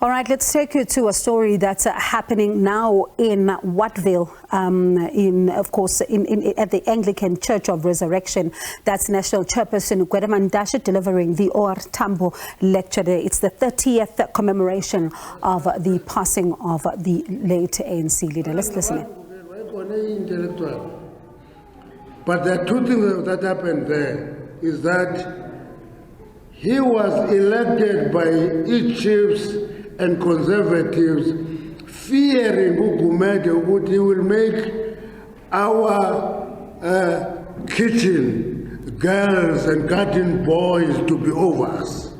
All right, let's take you to a story that's happening now in Wattville, at the Anglican Church of Resurrection. That's National Chairperson Gwede Mantashe delivering the OR Tambo lecture there. It's the 30th commemoration of the passing of the late ANC leader. Let's listen in. But there are two things that happened there, is that he was elected by each chiefs and conservatives, fearing Gwede he will make our kitchen girls and garden boys to be over us.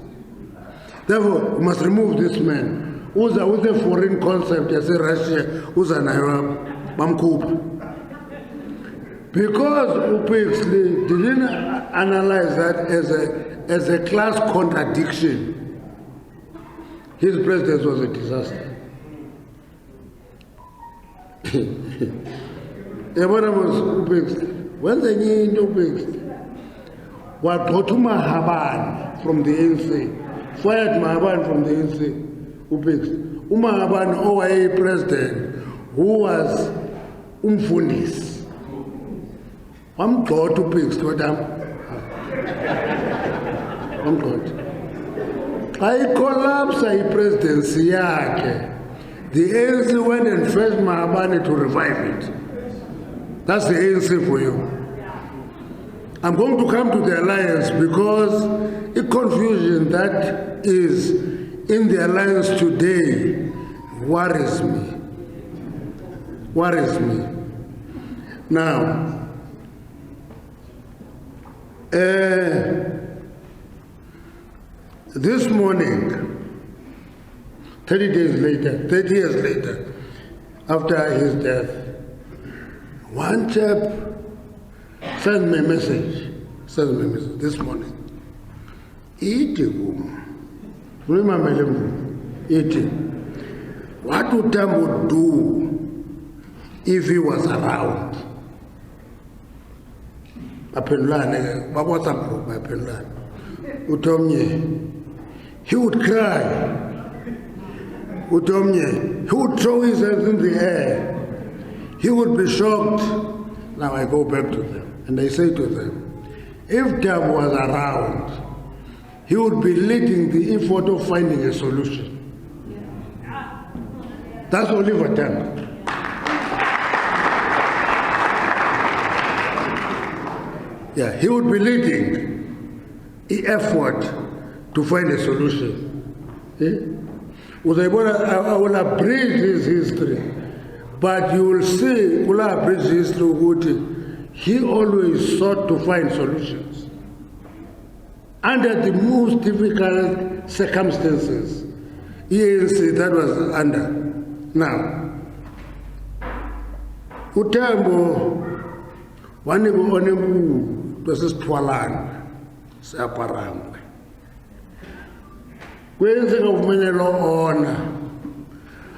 Therefore, we must remove this man. Who's a foreign concept, as a Russia, who's an Arab, because Upexley didn't analyze that as a class contradiction. His president was a disaster. When they need Upexley, what got to Mahaban from the ANC, fired Mahaban from the ANC, Upexley. Mahaban OIA president, who was Umfundis. I'm going to pick what I'm going. I collapse a presidency. The ANC went and fetched Mahabani to revive it. That's the ANC for you. I'm going to come to the alliance because the confusion that is in the alliance today worries me. Now, this morning, 30 years later, after his death, one chap sent me a message this morning. What would Tambo do if he was around? He would cry. He would throw his hands in the air. He would be shocked. Now I go back to them and I say to them, if Tambo was around, he would be leading the effort of finding a solution. That's only for Tambo. Yeah, he would be leading the effort to find a solution. I will abridge his history, but you will see, he always sought to find solutions under the most difficult circumstances ANC that was under. Now, Utambo, one this is Twalan, Saparang. When the government honor,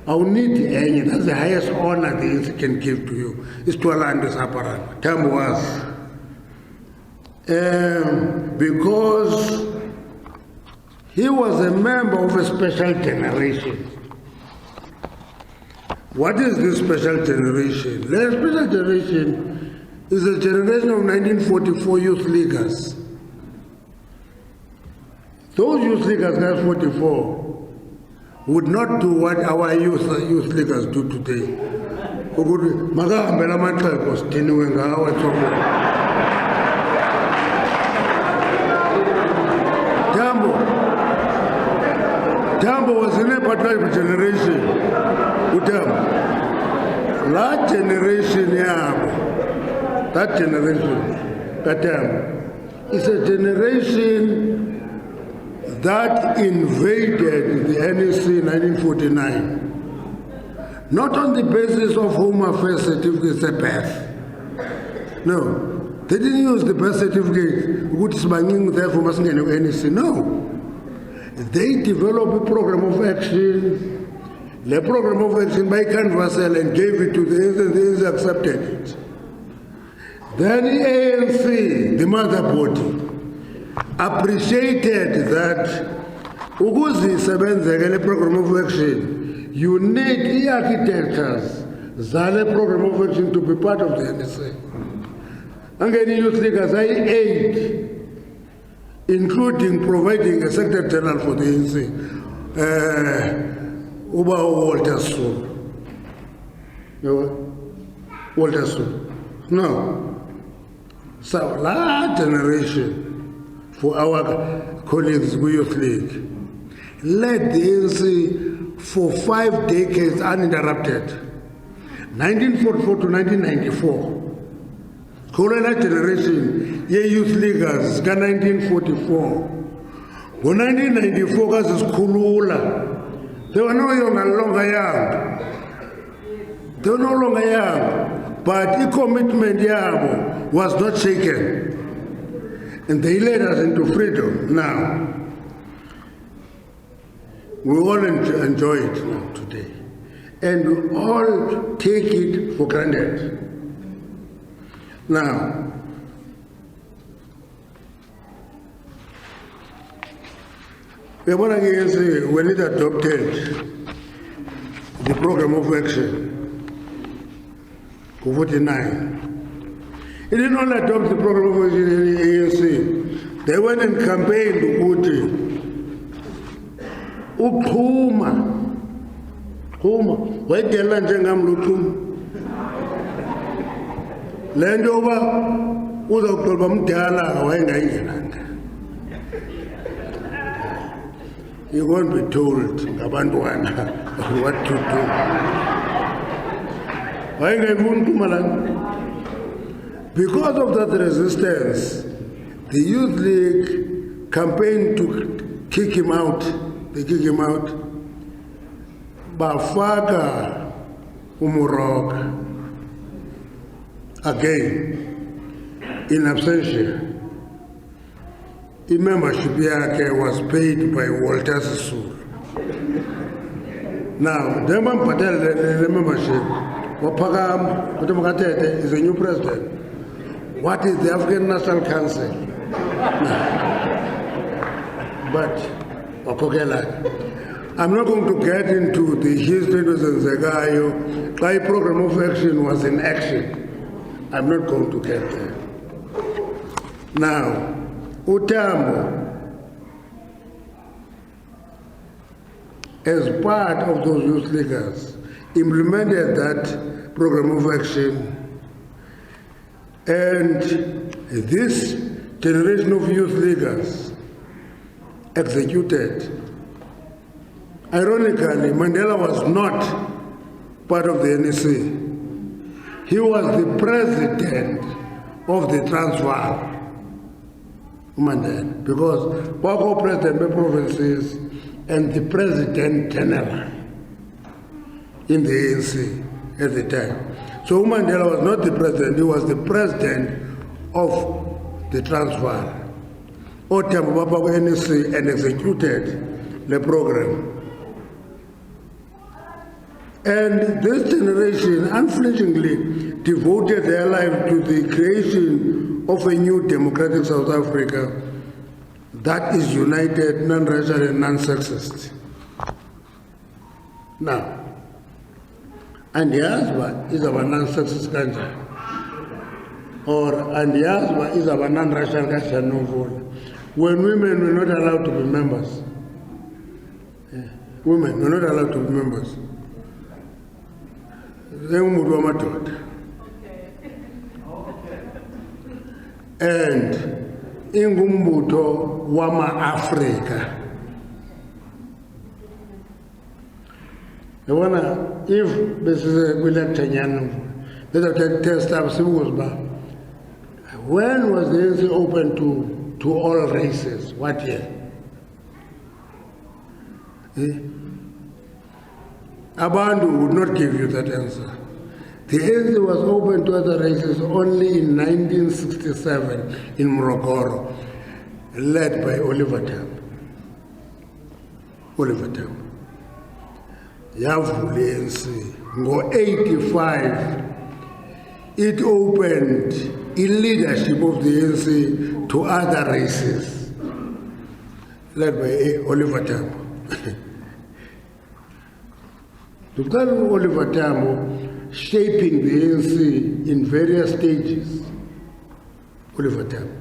I will need any, that's the highest honor the ANC can give to you, is Twalan, Saparang. Tambo was. Because he was a member of a special generation. What is this special generation? The special generation is a generation of 1944 youth leaguers. Those youth leaguers, 1944, would not do what our youth leaguers do today. Tambo was in a particular generation. That generation, that is a generation that invaded the NEC in 1949, not on the basis of Home Affairs certificates at birth. No, they didn't use the birth certificate, which is banging there for NEC. No, they developed a program of action. The program of action by canvassel and gave it to the ANC accepted it. Then the ANC, the mother body, appreciated that Ukuzisebenzele le program of action, you need the architectures zale program of action to be part of the NSA. Angeni youth leaders are 8, including providing a secretary general for the NSA, Uba Walter Soul. Walter Soul. No. So, large generation for our colleagues in Youth League led the ANC for 5 decades uninterrupted. 1944 to 1994. Corona generation, ye youth leaguers, 1944. When 1994 was Kulula, they were no longer young. They were no longer young, but the commitment was not shaken. And they led us into freedom. Now, we all enjoy it now today. And we all take it for granted. Now, when it adopted the program of action, 49, it did not adopt the program of action in the ANC. They went and campaigned ukuthi uxhuma wayedela njengami luxhuma le nto yoba uzawuqola mdala wayengayingenanga. You won't be told ngabantwana what to do. Wayengayifuni uxhuma laa nto. Because of that resistance, the Youth League campaigned to kick him out. They kick him out. Bafaka Umurok again in absentia. The membership was paid by Walter Sisulu. Now, the membership, is a new president. What is the African National Council? But, I'm not going to get into the history of Zagayo. My program of action was in action. I'm not going to get there. Now, Utambo, as part of those youth leaguers, implemented that program of action. And this generation of youth leaguers executed. Ironically, Mandela was not part of the NSA. He was the president of the Transvaal, Mandela, because Wako president of provinces and the president general in the ANC at the time. So Mandela was not the president, he was the president of the Transvaal. Otam Baba NSA and executed the program. And this generation unflinchingly devoted their life to the creation of a new democratic South Africa that is united, non-racial and non-sexist. Now, and the husband is our non-sexist country, and the husband is our non-racial country, when women were not allowed to be members. Women were not allowed to be members. And ingumbuto wama Africa. If this is a lecture, test up when was the ANC open to all races? What year? Abandu would not give you that answer. The ANC was open to other races only in 1967 in Morogoro, led by Oliver Tambo. Oliver Tambo. Yavule ANC. Ngo 85, it opened in leadership of the ANC to other races. led by Oliver Tambo. Dr. Oliver Tambo shaping the ANC in various stages. Oliver Tambo.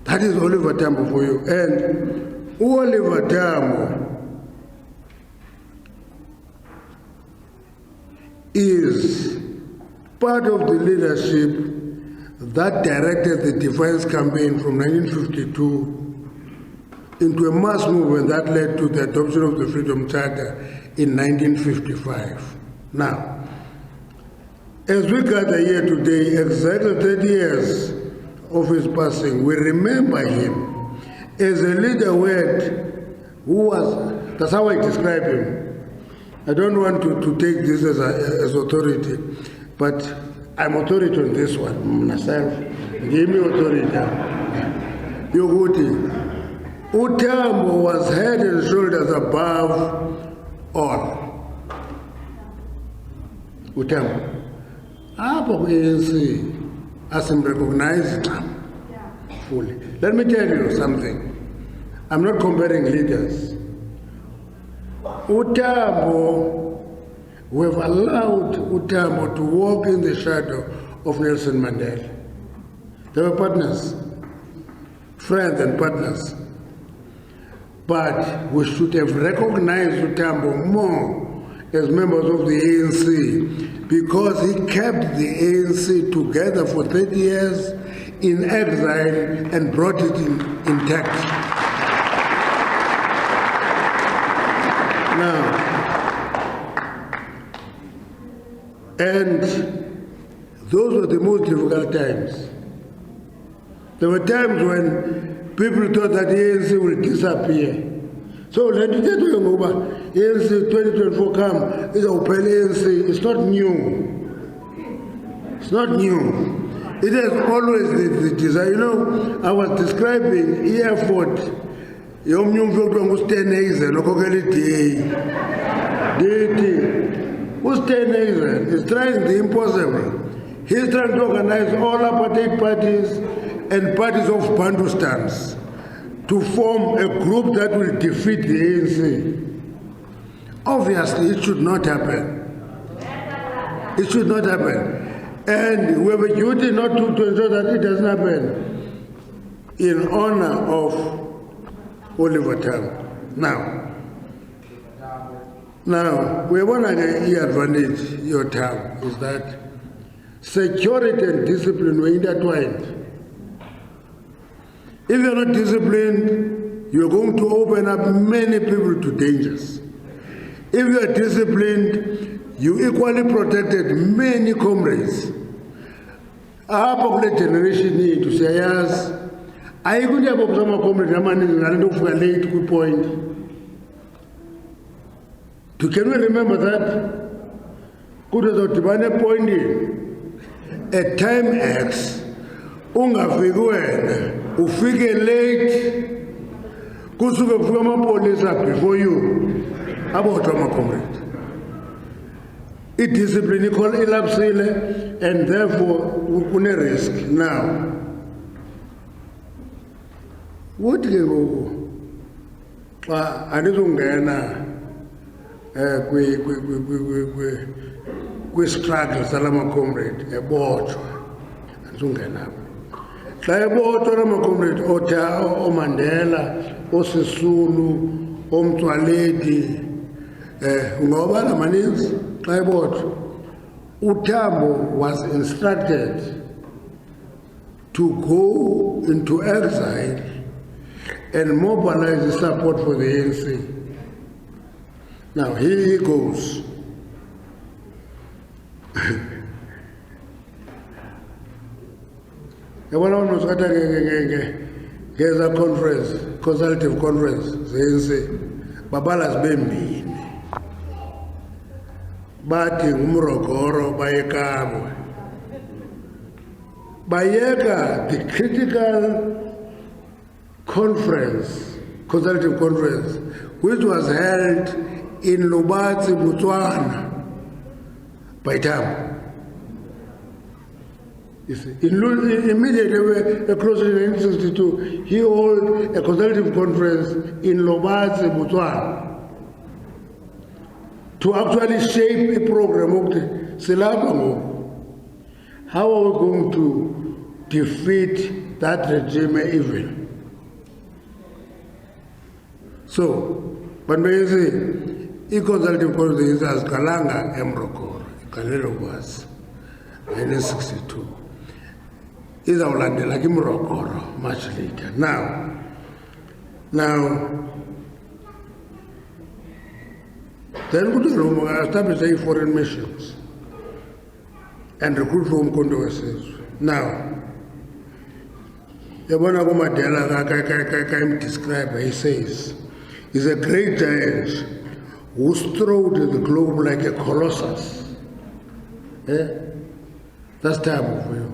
That is Oliver Tambo for you. And Oliver Tambo is part of the leadership that directed the Defiance campaign from 1952 into a mass movement that led to the adoption of the Freedom Charter in 1955. Now, as we gather here today, exactly 30 years of his passing, we remember him as a leader who was, that's how I describe him. I don't want to take this as authority, but I'm authority on this one, myself. Give me authority. Yoguti. Utambo was head and shoulders above all. Utambo. Above ANC, as in recognized fully. Let me tell you something. I'm not comparing leaders. Utambo, we have allowed Utambo to walk in the shadow of Nelson Mandela. They were partners, friends and partners. But we should have recognized Utambo more as members of the ANC because he kept the ANC together for 30 years in exile and brought it intact. Now, and those were the most difficult times. There were times when people thought that the ANC will disappear. So let me tell you, ANC 2024 come, it's open ANC. It's not new. It's not new. It has always the desire. You know, I was describing the effort. Who's 10 years is trying the impossible. He's trying to organize all apartheid parties and parties of Bandustans to form a group that will defeat the ANC. Obviously, it should not happen. It should not happen. And we have a duty not to ensure that it doesn't happen in honor of Oliver Tambo. Now, we want to advantage your term is that security and discipline were intertwined. If you're not disciplined, you're going to open up many people to dangers. If you are disciplined, you equally protected many comrades. Our popular generation need to say, yes, I could have some comrades, I'm not for a late good point. Can we remember that? Could have thought point at time X, ufike late, kusuke kufika amapolisa before you, about my comrade. It discipline elapsile, and therefore we risk now. What do you go? I don't we struggle salama comrade ebotshwa azungena xa ebotshwa lama comrade o Mandela o Sisulu o Mtswaledi ngoba lamaninzi xa ebotshwa uTambo was instructed to go into exile and mobilize the support for the ANC. Now, here he goes. There's a conference, consultative conference, ANC, Babalas Bembi. Bati Umrogoro Bayekabo. Bayeka, the critical conference, consultative conference, which was held in Lubatsi, Botswana, by Tambo. You see, immediately across in 1962, he held a consultative conference in Lobatse, Botswana, to actually shape a program of how are we going to defeat that regime evil. So, but when you see, consultative conference as Kalanga Emrokor, Kalero was 1962. Is our land like Morocco much later. Now, then we establish foreign missions and recruit from controversies. Now, the one of Mandela can describe, he says, is a great giant who strode the globe like a colossus. That's Tambo for you.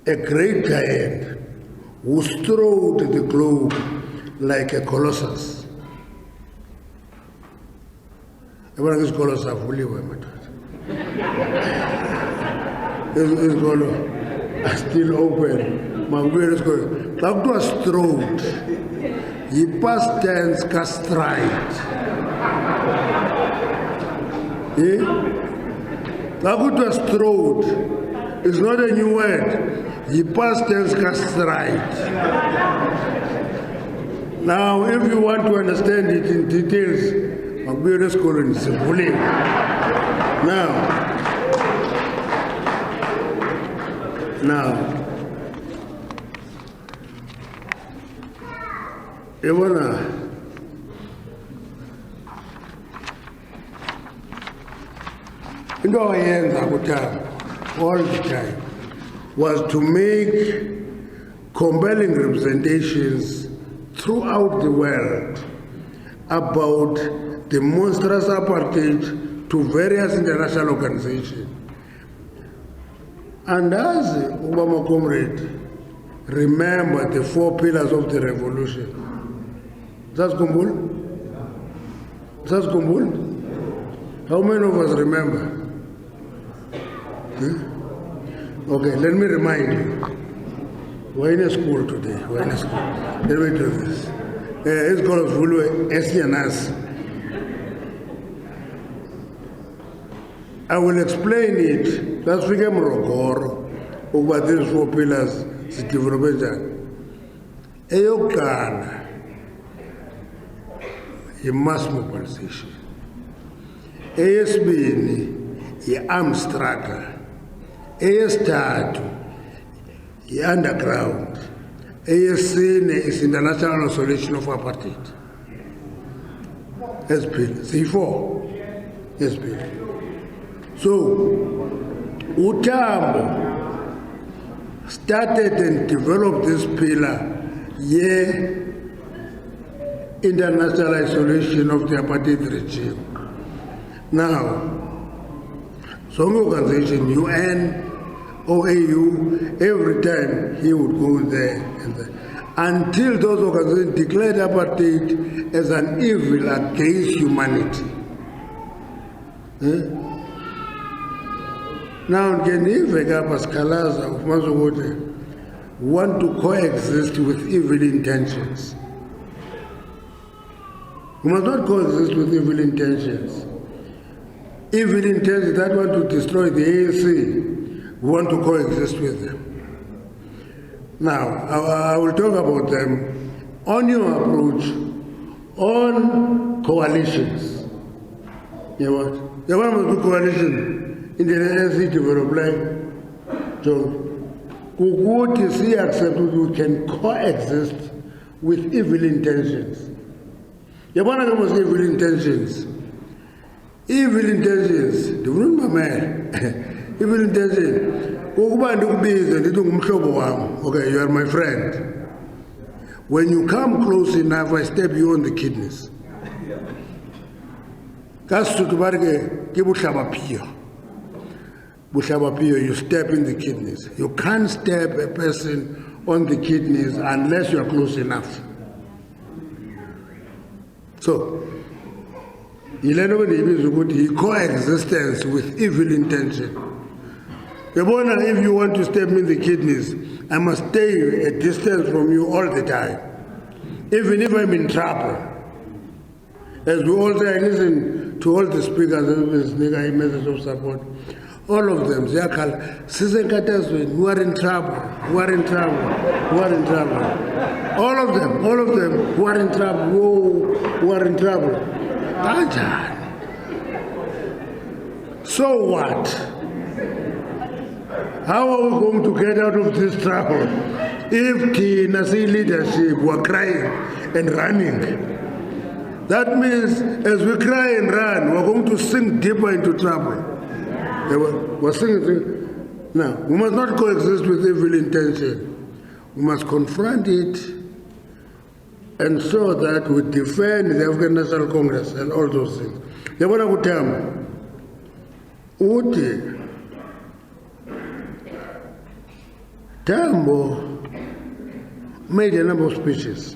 A great giant who strode the globe like a colossus. Everyone is colossus fully well. It's going still open. My beard is going. Talk to a strode. He past tense castrite. Talk to a strode. It's not a new word. He past tense castrite. Now, if you want to understand it in details, I'll be schooling simply. Now, you wanna into our hands all the time was to make compelling representations throughout the world about the monstrous apartheid to various international organizations. And as Obama comrade, remember the 4 pillars of the revolution. That's Kumbul? That's Kumbul? How many of us remember? Okay, let me remind you. We're in a school today. We're in a school. Let me do this. It's called Vulu Esianas. I will explain it. Let's figure Morocco over these 4 pillars. Eyokana, a mass mobilization. ASB, a armed struggle. AS3, the underground. ASC is international solution of apartheid. SPL. C4. SPL. So, Utambo started and developed this pillar, international isolation of the apartheid regime. Now, some organization, UN, OAU, every time he would go there and there, until those organizations declared apartheid as an evil against humanity. Now, want to coexist with evil intentions. We must not coexist with evil intentions. Evil intentions that want to destroy the ANC, we want to coexist with them. Now, I will talk about them on your approach on coalitions. You know what? You want to do coalition in the ANC development. So, Kukuti see accept we can coexist with evil intentions. You want to know evil intentions? Evil intentions, do you remember man? Evil intentions. Okay, you are my friend. When you come close enough, I step you on the kidneys. You step in the kidneys. You can't step a person on the kidneys unless you are close enough. So, he coexistence with evil intention. If you want to stab me in the kidneys, I must stay a distance from you all the time. Even if I'm in trouble. As we all say, I listen to all the speakers, a message of support. All of them, they are called, who are in trouble, who are in trouble, who are in trouble. All of them, who are in trouble, who are in trouble. So what? How are we going to get out of this trouble if the Nazi leadership were crying and running? That means as we cry and run, we're going to sink deeper into trouble. We're sinking. Now, we must not coexist with evil intention. We must confront it and show that we defend the African National Congress and all those things. Yabona kuTambo uthi Tambo made a number of speeches.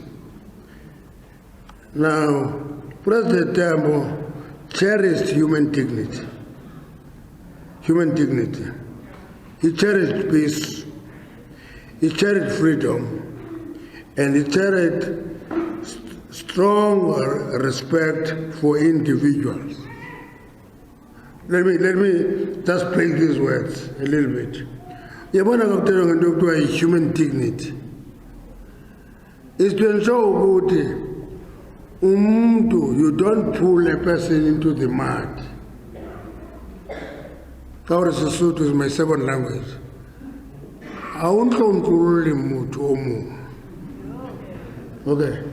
Now, President Tambo cherished human dignity. Human dignity. He cherished peace. He cherished freedom. And he cherished strong respect for individuals. Let me just play these words a little bit. Human dignity is to ensure that you don't pull a person into the mud. Kauri Sesotho is my second language. Okay.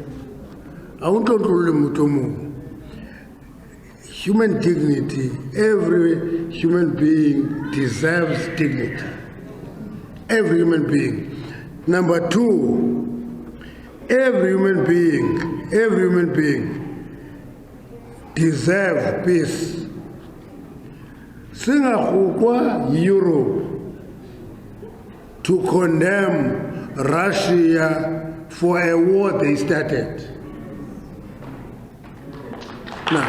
Human dignity, every human being deserves dignity. Every human being. Number two, every human being deserves peace. Singapore, Europe, to condemn Russia for a war they started. Now,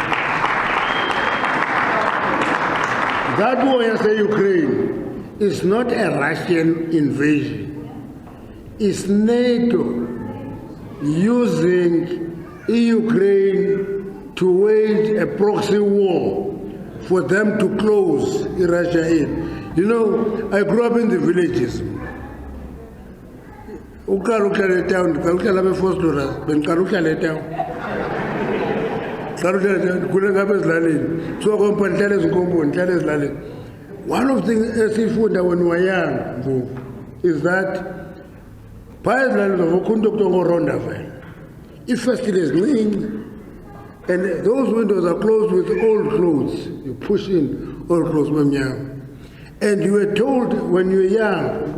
that war against Ukraine is not a Russian invasion. It's NATO using Ukraine to wage a proxy war for them to close Russia in. You know, I grew up in the villages. One of the things when we were young is that if first it is clean, and those windows are closed with old clothes. You push in old clothes when you're young. And you were told when you were young,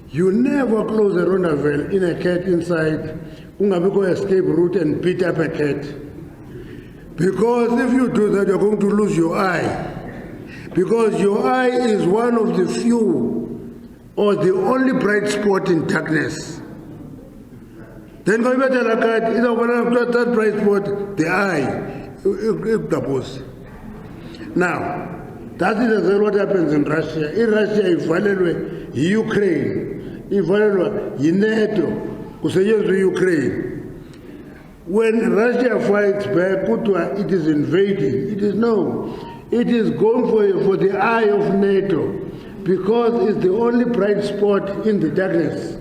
you never close a rondavel in a cat inside, go escape route and beat up a cat. Because if you do that, you're going to lose your eye. Because your eye is one of the few or the only bright spot in darkness. Then go back to the cat, that bright spot, the eye, Now, that is exactly what happens in Russia. In Russia, Ukraine, NATO, Ukraine. When Russia fights back, it is invading. It is no. It is going for the eye of NATO because it's the only bright spot in the darkness.